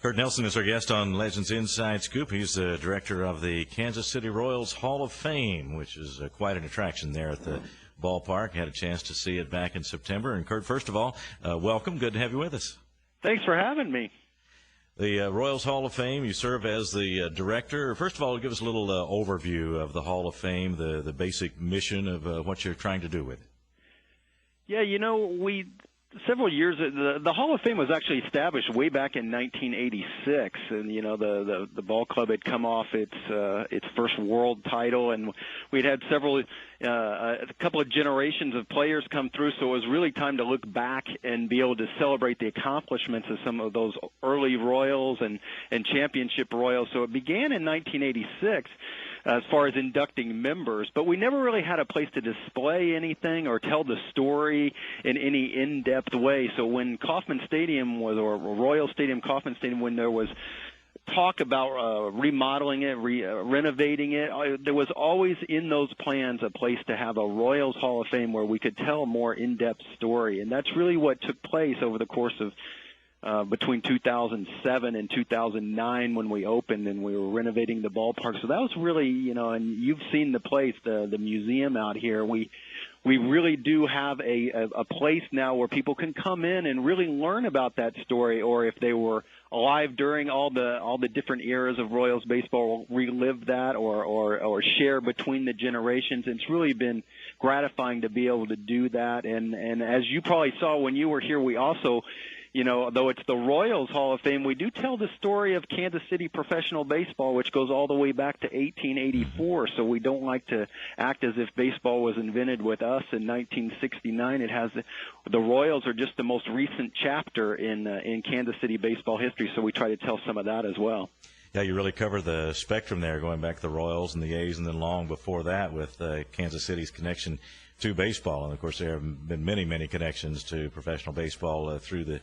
Curt Nelson is our guest on Legends Inside Scoop. He's the director of the Kansas City Royals Hall of Fame, which is quite an attraction there at the ballpark. Had a chance to see it back in September. And, Curt, first of all, welcome. Good to have you with us. Thanks for having me. The Royals Hall of Fame, you serve as the director. First of all, give us a little overview of the Hall of Fame, the basic mission of what you're trying to do with it. Yeah, several years, the Hall of Fame was actually established way back in 1986, and the ball club had come off its first world title, and we'd had a couple of generations of players come through, so it was really time to look back and be able to celebrate the accomplishments of some of those early Royals and championship Royals. So it began in 1986 as far as inducting members, but we never really had a place to display anything or tell the story in any in-depth way. So when Kauffman Stadium was, or Royal Stadium, Kauffman Stadium, when there was talk about remodeling it, renovating it, there was always in those plans a place to have a Royals Hall of Fame where we could tell a more in-depth story. And that's really what took place over the course of between 2007 and 2009 when we opened and we were renovating the ballpark. So that was really, and you've seen the place, the museum out here. We really do have a place now where people can come in and really learn about that story, or if they were alive during all the different eras of Royals baseball, relive that or share between the generations. It's really been gratifying to be able to do that. And as you probably saw when you were here, we also, though it's the Royals Hall of Fame, we do tell the story of Kansas City professional baseball, which goes all the way back to 1884. So we don't like to act as if baseball was invented with us in 1969. It has the Royals are just the most recent chapter in Kansas City baseball history. So we try to tell some of that as well. Yeah, you really cover the spectrum there, going back to the Royals and the A's, and then long before that with Kansas City's connection to baseball. And of course, there have been many, many connections to professional baseball through the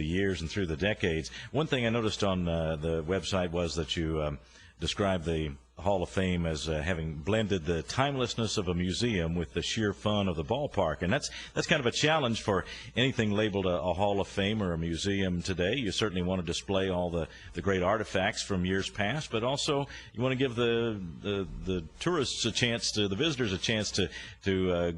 years and through the decades. One thing I noticed on the website was that you described the Hall of Fame as having blended the timelessness of a museum with the sheer fun of the ballpark. And that's kind of a challenge for anything labeled a Hall of Fame or a museum today. You certainly want to display all the great artifacts from years past, but also you want to give the tourists a chance the visitors a chance to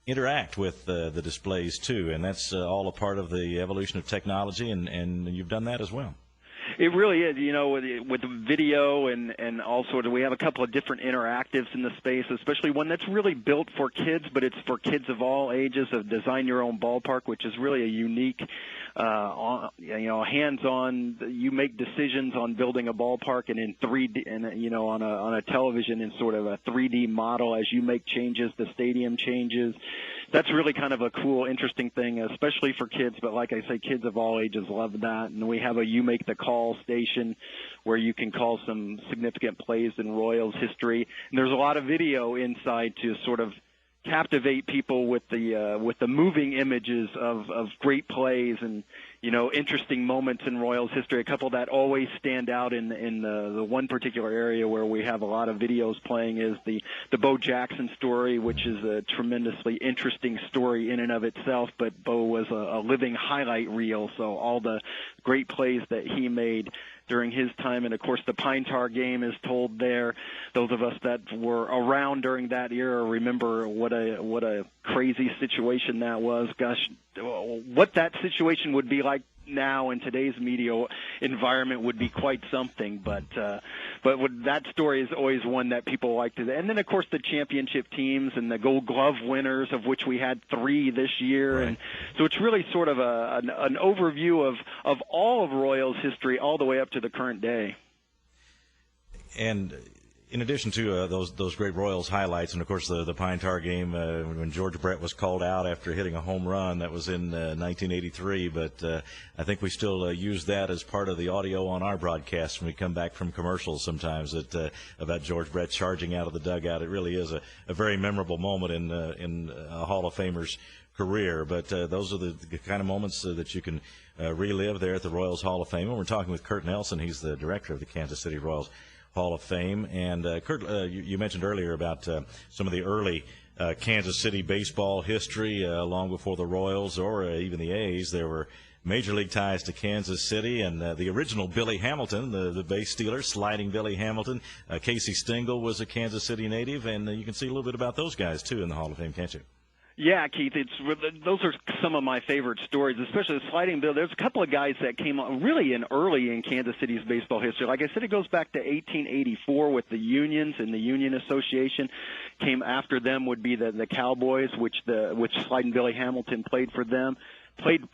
interact with the displays too, and that's all a part of the evolution of technology, and you've done that as well. It really is, with video and all sorts of, we have a couple of different interactives in the space, especially one that's really built for kids, but it's for kids of all ages, of Design Your Own Ballpark, which is really a unique, hands-on, you make decisions on building a ballpark and in 3D, and on a television in sort of a 3D model as you make changes, the stadium changes. That's really kind of a cool, interesting thing, especially for kids. But like I say, kids of all ages love that. And we have a You Make the Call station where you can call some significant plays in Royals history. And there's a lot of video inside to sort of captivate people with the moving images of great plays and interesting moments in Royals history. A couple that always stand out in the one particular area where we have a lot of videos playing is the Bo Jackson story, which is a tremendously interesting story in and of itself. But Bo was a living highlight reel, so all the great plays that he made during his time, and of course the Pine Tar game is told there. Those of us that were around during that era remember what a crazy situation that was. Gosh, what that situation would be like now in today's media environment would be quite something. But that story is always one that people like to. And then of course the championship teams and the Gold Glove winners, of which we had 3 this year. Right. And so it's really sort of an overview of all of Royals history all the way up to the current day. And in addition to those great Royals highlights, and of course the Pine Tar game when George Brett was called out after hitting a home run, that was in 1983. But I think we still use that as part of the audio on our broadcast when we come back from commercials sometimes. About George Brett charging out of the dugout. It really is a very memorable moment in a Hall of Famer's career. But those are the kind of moments that you can relive there at the Royals Hall of Fame. And we're talking with Curt Nelson. He's the director of the Kansas City Royals Hall of Fame. And Curt, you mentioned earlier about some of the early Kansas City baseball history, long before the Royals or even the A's. There were major league ties to Kansas City, and the original Billy Hamilton, the base stealer, sliding Billy Hamilton. Casey Stengel was a Kansas City native, and you can see a little bit about those guys, too, in the Hall of Fame, can't you? Yeah, Keith, those are some of my favorite stories, especially the sliding bill. There's a couple of guys that came on really early in Kansas City's baseball history. Like I said, it goes back to 1884 with the Unions and the Union Association. Came after them would be the Cowboys, which sliding Billy Hamilton played for them. Played,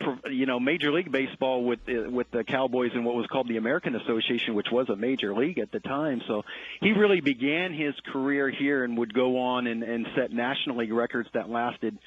Major League Baseball with the Cowboys in what was called the American Association, which was a major league at the time. So he really began his career here and would go on and set National League records that lasted,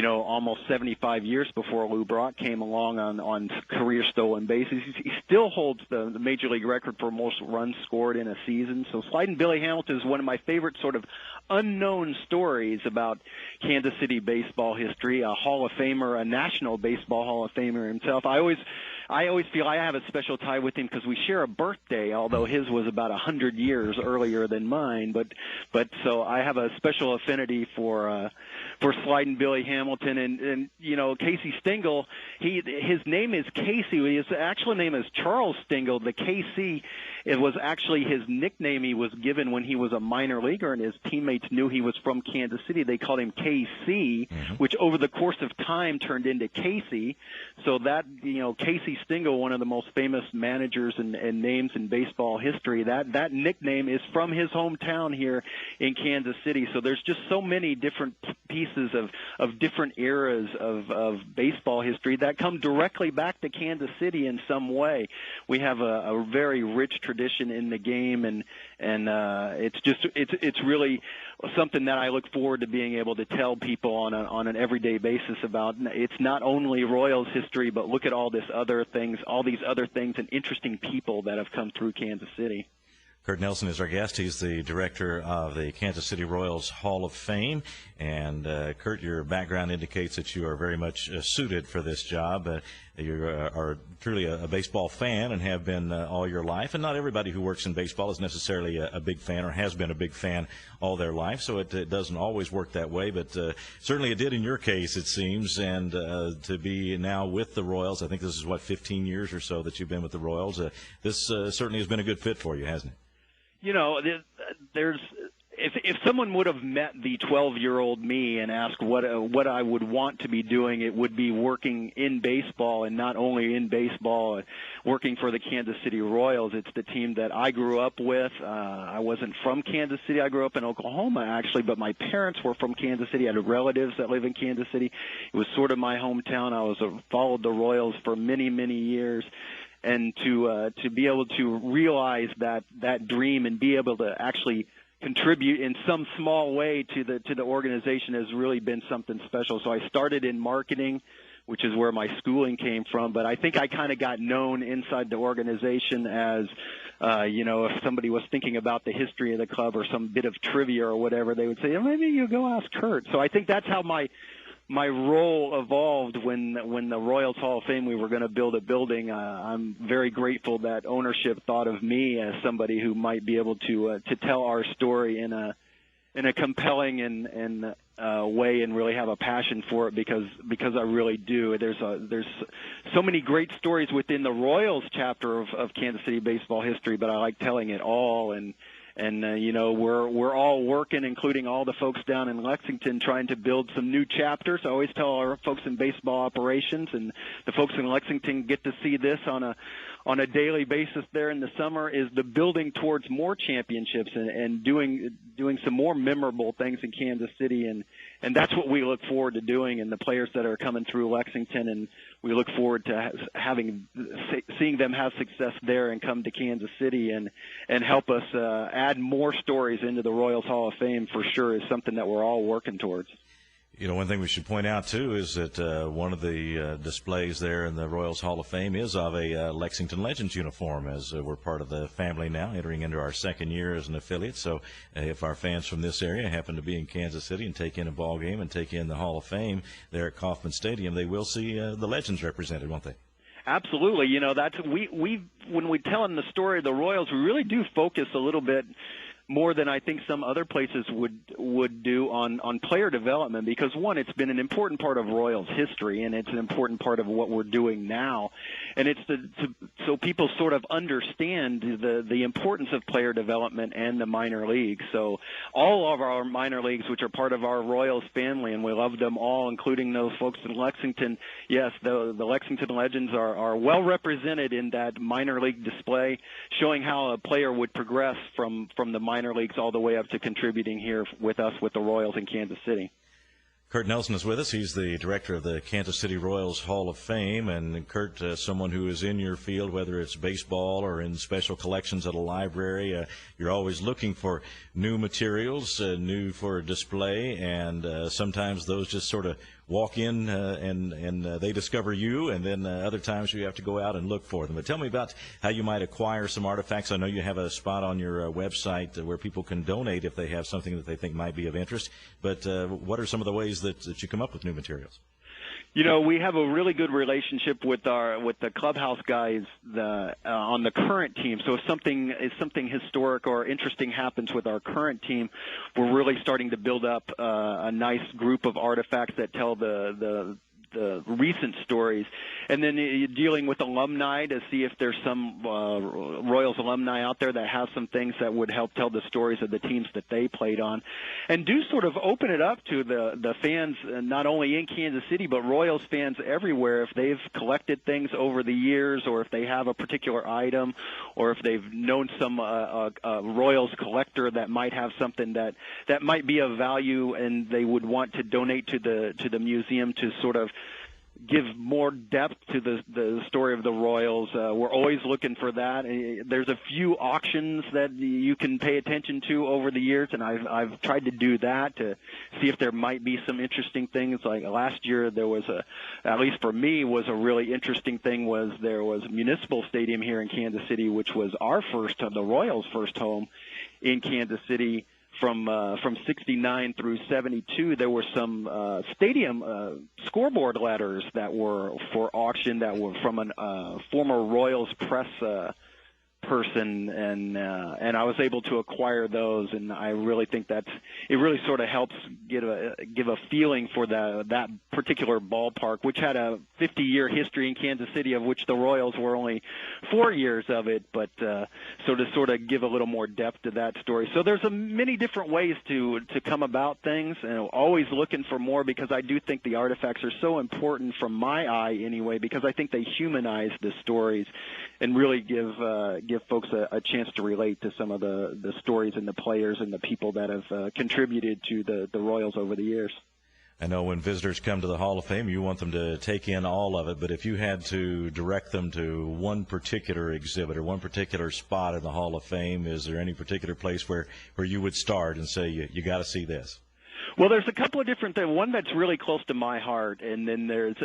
almost 75 years before Lou Brock came along on career stolen bases. He still holds the Major League record for most runs scored in a season. So sliding Billy Hamilton is one of my favorite sort of unknown stories about Kansas City baseball history. A Hall of Famer, a National Baseball Hall of Famer himself. I always feel I have a special tie with him because we share a birthday, although his was about 100 years earlier than mine. But so I have a special affinity for sliding Billy Hamilton and Casey Stengel. His name is Casey. His actual name is Charles Stengel. The KC, it was actually his nickname he was given when he was a minor leaguer, and his teammates knew he was from Kansas City. They called him KC, which over the course of time turned into Casey. So that Casey Stengel, one of the most famous managers and names in baseball history, that nickname is from his hometown here in Kansas City. So there's just so many different pieces of different eras of baseball history that come directly back to Kansas City in some way. We have a very rich tradition in the game, and it's really something that I look forward to being able to tell people on an everyday basis about. It's not only Royals history, but look at all these other things and interesting people that have come through Kansas City. Curt Nelson is our guest. He's the director of the Kansas City Royals Hall of Fame. And, Curt, your background indicates that you are very much suited for this job. You are truly a baseball fan and have been all your life. And not everybody who works in baseball is necessarily a big fan or has been a big fan all their life. So it doesn't always work that way. But certainly it did in your case, it seems. And to be now with the Royals, I think this is, 15 years or so that you've been with the Royals. This certainly has been a good fit for you, hasn't it? There's if someone would have met the 12-year-old me and asked what I would want to be doing, it would be working in baseball, and not only in baseball, working for the Kansas City Royals. It's the team that I grew up with. I wasn't from Kansas City. I grew up in Oklahoma, actually, but my parents were from Kansas City. I had relatives that live in Kansas City. It was sort of my hometown. I followed the Royals for many, many years. And to be able to realize that dream and be able to actually contribute in some small way to the organization has really been something special. So I started in marketing, which is where my schooling came from. But I think I kind of got known inside the organization as, if somebody was thinking about the history of the club or some bit of trivia or whatever, they would say, maybe you go ask Curt. So I think that's how my role evolved when the Royals Hall of Fame, we were going to build a building. I'm very grateful that ownership thought of me as somebody who might be able to tell our story in a compelling and way, and really have a passion for it because I really do. There's so many great stories within the Royals chapter of Kansas City baseball history, but I like telling it all. And we're all working, including all the folks down in Lexington, trying to build some new chapters. I always tell our folks in baseball operations, and the folks in Lexington get to see this on a daily basis there in the summer, is the building towards more championships and doing some more memorable things in Kansas City, and that's what we look forward to doing, and the players that are coming through Lexington, and we look forward to seeing them have success there and come to Kansas City and help us add more stories into the Royals Hall of Fame, for sure, is something that we're all working towards. One thing we should point out, too, is that one of the displays there in the Royals Hall of Fame is of a Lexington Legends uniform, as we're part of the family now, entering into our second year as an affiliate. So if our fans from this area happen to be in Kansas City and take in a ball game and take in the Hall of Fame there at Kauffman Stadium, they will see the Legends represented, won't they? Absolutely. That's when we tell them the story of the Royals, we really do focus a little bit more than I think some other places would do on player development, because one, it's been an important part of Royals history, and it's an important part of what we're doing now, and it's so people sort of understand the importance of player development and the minor leagues. So all of our minor leagues, which are part of our Royals family, and we love them all, including those folks in Lexington. Yes, the Lexington Legends are well represented in that minor league display, showing how a player would progress from the minor leagues all the way up to contributing here with us with the Royals in Kansas City. Curt Nelson is with us. He's the director of the Kansas City Royals Hall of Fame. And Curt, someone who is in your field, whether it's baseball or in special collections at a library, you're always looking for new materials, new for display, and sometimes those just sort of walk in and they discover you, and then other times you have to go out and look for them. But tell me about how you might acquire some artifacts. I know you have a spot on your website where people can donate if they have something that they think might be of interest, but what are some of the ways that you come up with new materials? You know, we have a really good relationship with the clubhouse guys on the current team. So if something historic or interesting happens with our current team, we're really starting to build up a nice group of artifacts that tell the recent stories, and then dealing with alumni to see if there's some Royals alumni out there that have some things that would help tell the stories of the teams that they played on, and do sort of open it up to the fans, not only in Kansas City, but Royals fans everywhere, if they've collected things over the years, or if they have a particular item, or if they've known some Royals collector that might have something that might be of value, and they would want to donate to the museum to sort of give more depth to the story of the Royals. We're always looking for that. There's a few auctions that you can pay attention to over the years, and I've tried to do that to see if there might be some interesting things. Like last year, there was at least for me, was a really interesting thing. There was a Municipal Stadium here in Kansas City, which was the Royals' first home in Kansas City. From 69 through 72, there were some stadium scoreboard letters that were for auction that were from a former Royals press person, and I was able to acquire those, and I really think it really sort of helps give a feeling for that particular ballpark, which had a 50-year history in Kansas City, of which the Royals were only 4 years of it, but so to sort of give a little more depth to that story. So there's many different ways to come about things, and always looking for more, because I do think the artifacts are so important from my eye anyway, because I think they humanize the stories and really give folks a chance to relate to some of the stories and the players and the people that have contributed to the Royals over the years. I know when visitors come to the Hall of Fame, you want them to take in all of it, but if you had to direct them to one particular exhibit or one particular spot in the Hall of Fame, is there any particular place where you would start and say, you got to see this? Well, there's a couple of different things. One that's really close to my heart, and then there's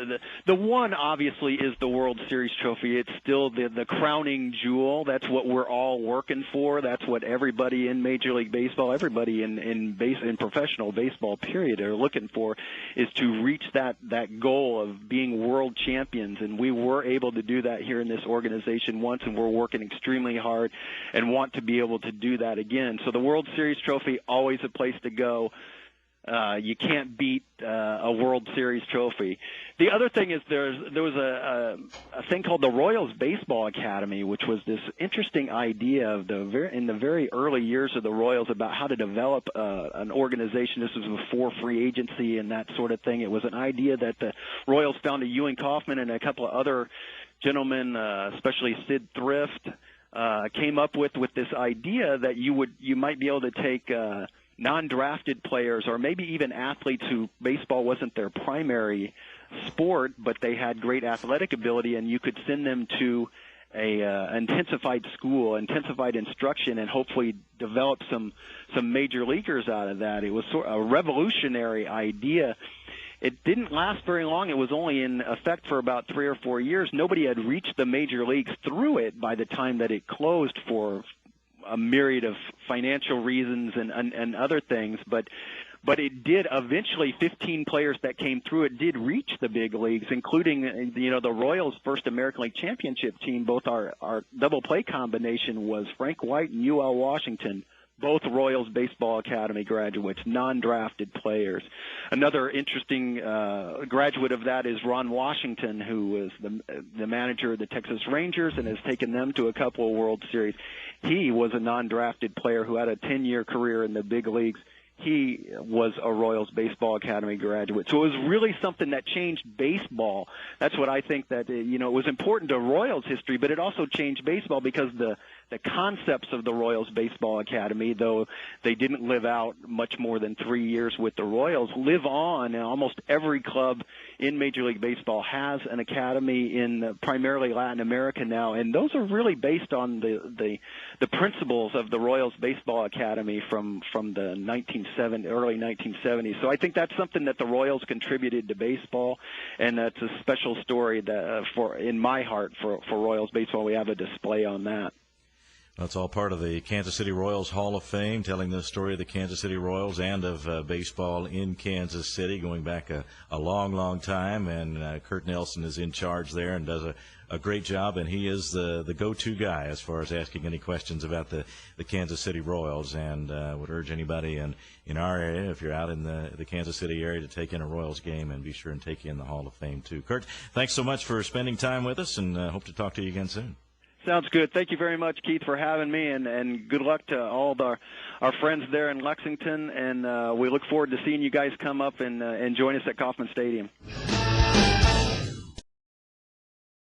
the one, obviously, is the World Series trophy. It's still the crowning jewel. That's what we're all working for. That's what everybody in Major League Baseball, everybody in professional baseball, period, are looking for, is to reach that goal of being world champions. And we were able to do that here in this organization once, and we're working extremely hard and want to be able to do that again. So the World Series trophy, always a place to go. You can't beat a World Series trophy. The other thing is there was a thing called the Royals Baseball Academy, which was this interesting idea of in the very early years of the Royals about how to develop an organization. This was before free agency and that sort of thing. It was an idea that the Royals found Ewing Kauffman and a couple of other gentlemen, especially Sid Thrift, came up with this idea that you might be able to take non-drafted players, or maybe even athletes who baseball wasn't their primary sport, but they had great athletic ability, and you could send them to a intensified school, intensified instruction, and hopefully develop some major leaguers out of that. It was sort of a revolutionary idea. It didn't last very long. It was only in effect for about 3 or 4 years. Nobody had reached the major leagues through it by the time that it closed for a myriad of financial reasons and other things, but it did eventually. 15 players that came through it did reach the big leagues, including the Royals' first American League Championship team. Both our double play combination was Frank White and UL Washington. both Royals Baseball Academy graduates, non-drafted players. Another interesting graduate of that is Ron Washington, who was the manager of the Texas Rangers and has taken them to a couple of World Series. He was a non-drafted player who had a 10-year career in the big leagues. He was a Royals Baseball Academy graduate. So it was really something that changed baseball. That's what I think that, it was important to Royals history, but it also changed baseball because the concepts of the Royals Baseball Academy, though they didn't live out much more than 3 years with the Royals, live on. And almost every club in Major League Baseball has an academy in primarily Latin America now, and those are really based on the principles of the Royals Baseball Academy from the early 1970s. So I think that's something that the Royals contributed to baseball, and that's a special story that in my heart for Royals baseball. We have a display on that. That's all part of the Kansas City Royals Hall of Fame, telling the story of the Kansas City Royals and of baseball in Kansas City, going back a long, long time. And Curt Nelson is in charge there and does a great job, and he is the go-to guy as far as asking any questions about the Kansas City Royals, and would urge anybody in our area, if you're out in the Kansas City area, to take in a Royals game and be sure and take in the Hall of Fame too. Curt, thanks so much for spending time with us, and hope to talk to you again soon. Sounds good. Thank you very much, Keith, for having me, and good luck to all our friends there in Lexington, and we look forward to seeing you guys come up and join us at Kauffman Stadium.